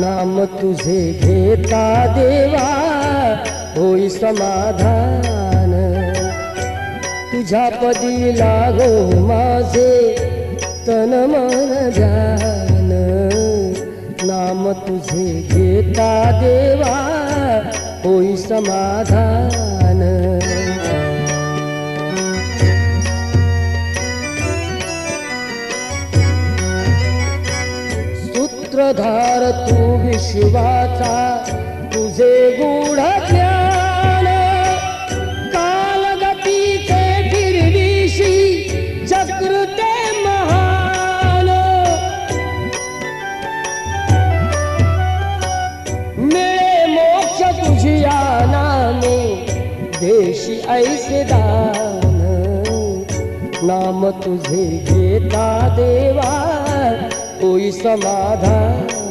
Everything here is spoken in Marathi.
नाम तुझे घेता देवा होई समाधान। तुझ्या पदी लागो माझे तन मन जान। नाम तुझे घेता देवा होई समाधान। सूत्रधार तू विश्वाचा तुझे गूढ ज्ञान। कालगतीचे फिरविशी चक्र ते महान। मिळे मोक्ष तुझिया नामे देशी ऐसे दान। नाम तुझे घेता देवा होई समाधान।